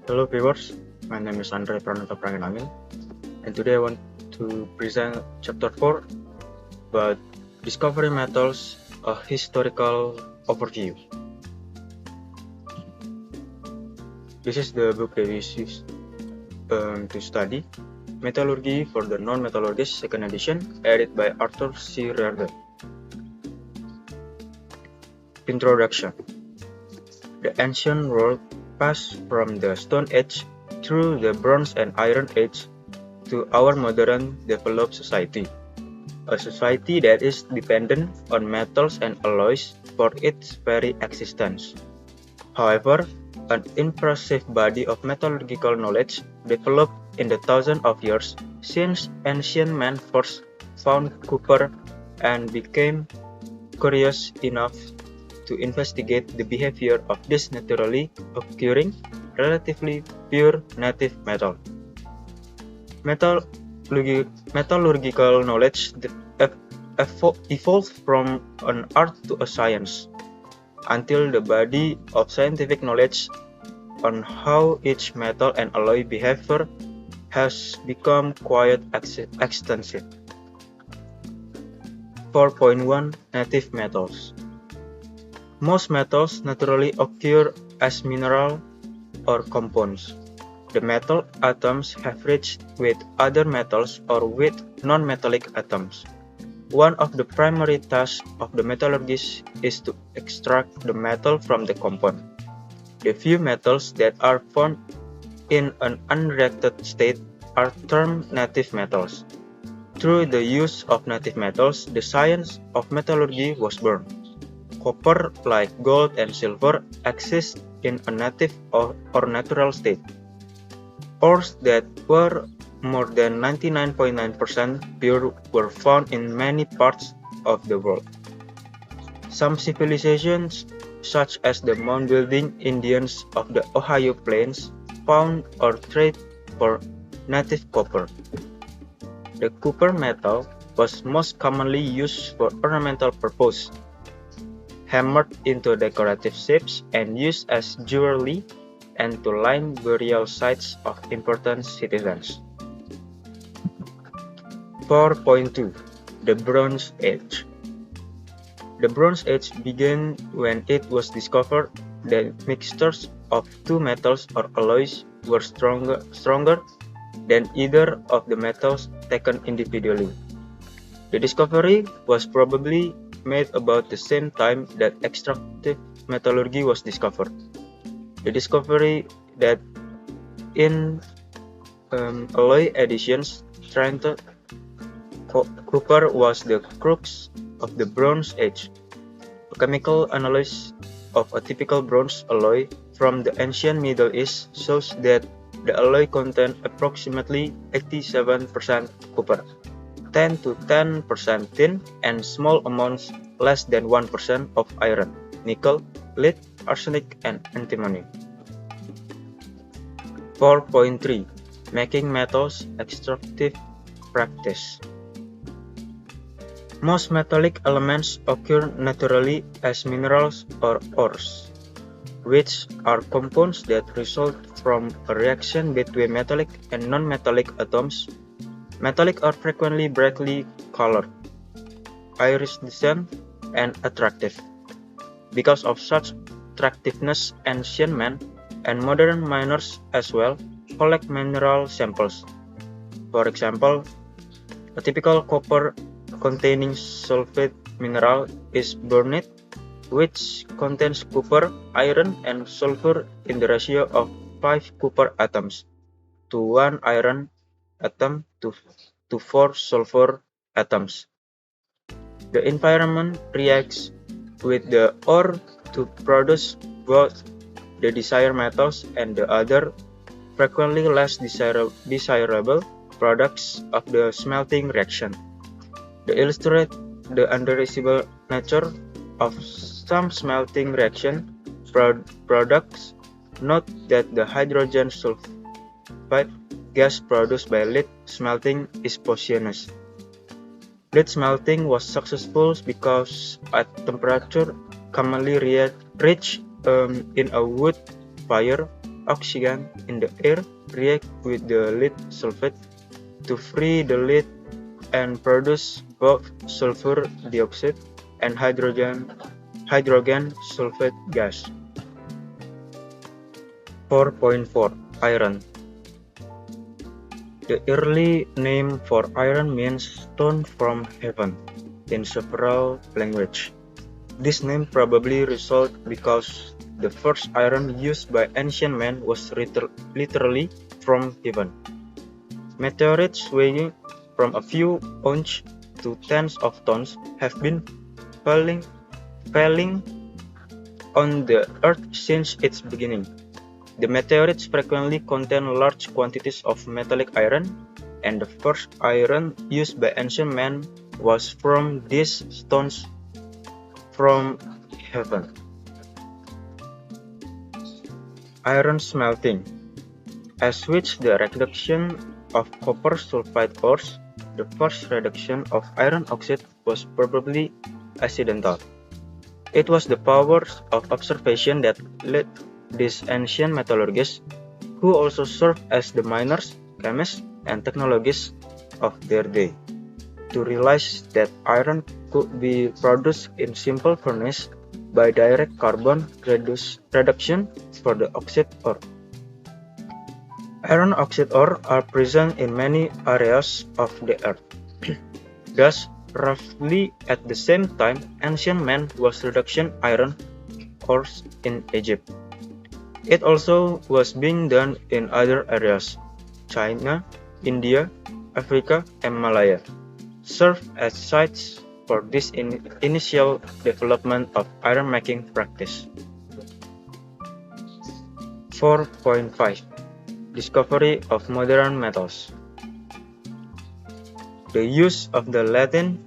Hello viewers, my name is Andre Pranata Pranginangin, and today I want to present chapter 4 about Discovery Metals, a historical overview. This is the book that we use to study Metallurgy for the Non-Metallurgist, second edition, edited by Arthur C. Riordan. Introduction. The ancient world passed from the Stone Age through the Bronze and Iron Age to our modern developed society, a society that is dependent on metals and alloys for its very existence. However, an impressive body of metallurgical knowledge developed in the thousands of years since ancient men first found copper and became curious enough to investigate the behavior of this naturally occurring, relatively pure native metal. Metallurgical knowledge evolved from an art to a science, until the body of scientific knowledge on how each metal and alloy behavior has become quite extensive. 4.1 Native metals. Most metals naturally occur as mineral or compounds. The metal atoms have reached with other metals or with non-metallic atoms. One of the primary tasks of the metallurgist is to extract the metal from the compound. The few metals that are found in an unreacted state are termed native metals. Through the use of native metals, the science of metallurgy was born. Copper, like gold and silver, exists in a native or natural state. Ores that were more than 99.9% pure were found in many parts of the world. Some civilizations, such as the mound-building Indians of the Ohio Plains, found or traded for native copper. The copper metal was most commonly used for ornamental purposes, hammered into decorative shapes and used as jewelry and to line burial sites of important citizens. 4.2 The Bronze Age. The Bronze Age began when it was discovered that mixtures of two metals or alloys were stronger than either of the metals taken individually. The discovery was probably made about the same time that extractive metallurgy was discovered. The discovery that in alloy additions strengthened copper was the crux of the Bronze Age. A chemical analysis of a typical bronze alloy from the ancient Middle East shows that the alloy contained approximately 87% copper, 10 to 10% tin, and small amounts less than 1% of iron, nickel, lead, arsenic, and antimony. 4.3 Making metals extractive practice. Most metallic elements occur naturally as minerals or ores, which are compounds that result from a reaction between metallic and non-metallic atoms. Metallic are frequently brightly colored, iridescent, and attractive. Because of such attractiveness, ancient men and modern miners as well collect mineral samples. For example, a typical copper-containing sulfate mineral is bornite, which contains copper, iron, and sulfur in the ratio of 5 copper atoms to 1 iron atom to 4 sulfur atoms. The environment reacts with the ore to produce both the desired metals and the other, frequently less desirable products of the smelting reaction. To illustrate the undesirable nature of some smelting reaction products, note that the hydrogen sulfide gas produced by lead smelting is poisonous. Lead smelting was successful because at temperature commonly reached in a wood fire, oxygen in the air react with the lead sulfate to free the lead and produce both sulfur dioxide and hydrogen sulfate gas. 4.4 Iron. The early name for iron means stone from heaven in several languages. This name probably resulted because the first iron used by ancient men was literally from heaven. Meteorites weighing from a few ounces to tens of tons have been falling on the Earth since its beginning. The meteorites frequently contain large quantities of metallic iron, and the first iron used by ancient men was from these stones from heaven. Iron smelting. As with the reduction of copper sulfide ores, the first reduction of iron oxide was probably accidental. It was the powers of observation that led these ancient metallurgists, who also served as the miners, chemists, and technologists of their day, to realize that iron could be produced in simple furnace by direct carbon reduction for the oxide ore. Iron oxide ore are present in many areas of the earth. Thus, roughly at the same time, ancient man was reducing iron ores in Egypt. It also was being done in other areas. China, India, Africa, and Malaya served as sites for this initial development of iron-making practice. 4.5 Discovery of modern metals. The use of the Latin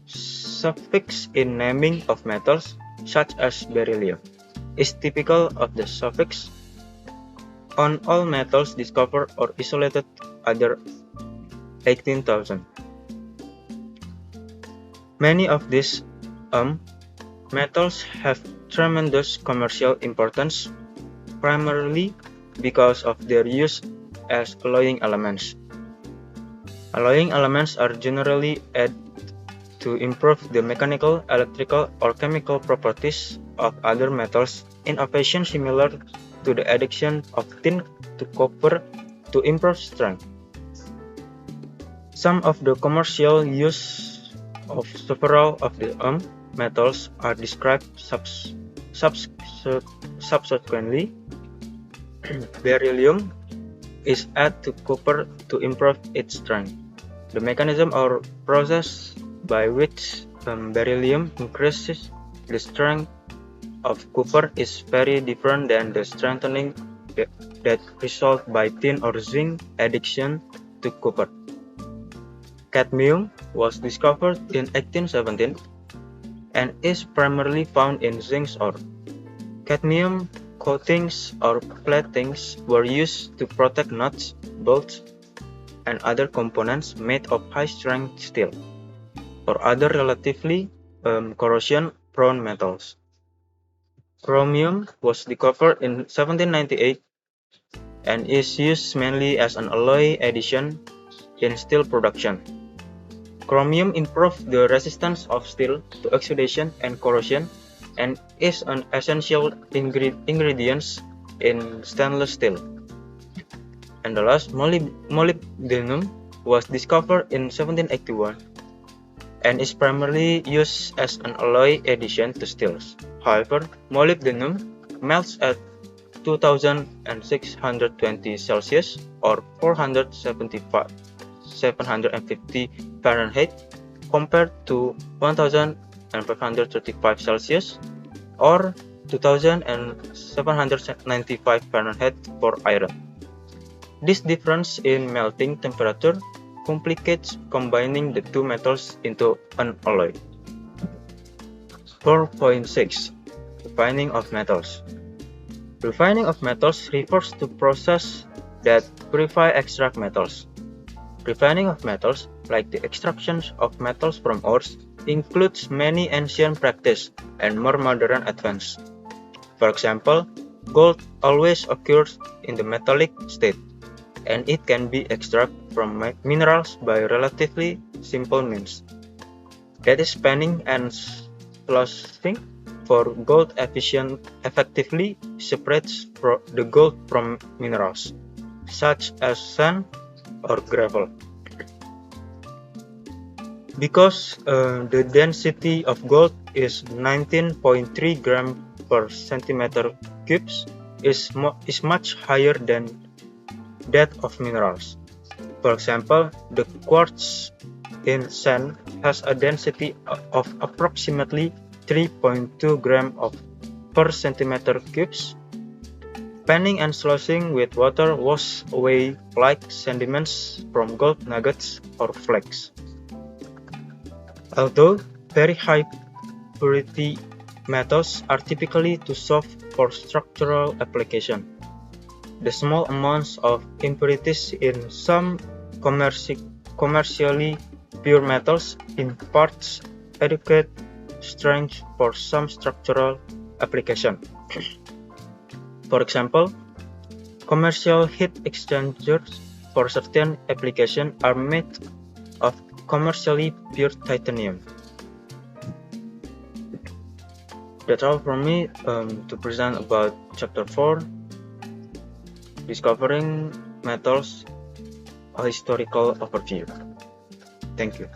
suffix in naming of metals, such as beryllium, is typical of the suffix on all metals discovered or isolated under 18,000. Many of these metals have tremendous commercial importance, primarily because of their use as alloying elements. Alloying elements are generally added to improve the mechanical, electrical, or chemical properties of other metals, innovation similar to the addition of tin to copper to improve strength. Some of the commercial use of several of the metals are described subsequently. Beryllium is added to copper to improve its strength. The mechanism or process by which beryllium increases the strength of copper is very different than the strengthening that results by tin or zinc addition to copper. Cadmium was discovered in 1817 and is primarily found in zinc ore. Cadmium coatings or platings were used to protect nuts, bolts, and other components made of high-strength steel or other relatively corrosion-prone metals. Chromium was discovered in 1798 and is used mainly as an alloy addition in steel production. Chromium improved the resistance of steel to oxidation and corrosion and is an essential ingredient in stainless steel. And the last, molybdenum was discovered in 1781 and is primarily used as an alloy addition to steels. However, molybdenum melts at 2620 Celsius or 750 Fahrenheit compared to 1535 Celsius or 2795 Fahrenheit for iron. This difference in melting temperature complicates combining the two metals into an alloy. 4.6 Refining of metals. Refining of metals refers to process that purify extract metals. Refining of metals, like the extraction of metals from ores, includes many ancient practices and more modern advances. For example, Gold always occurs in the metallic state, and it can be extracted from minerals by relatively simple means. That is panning and sluicing. For gold effectively separates the gold from minerals, such as sand or gravel. Because the density of gold is 19.3 grams per centimeter cubes, is much higher than that of minerals. For example, the quartz in sand has a density of approximately 3.2 grams per centimeter cubes. Panning and sluicing with water wash away like sediments from gold nuggets or flakes. Although very high purity metals are typically too soft for structural application, the small amounts of impurities in some commercially pure metals imparts adequate strength for some structural application. For example, commercial heat exchangers for certain applications are made of commercially pure titanium. That's all from me to present about chapter 4, Discovering Metals, a historical overview. Thank you.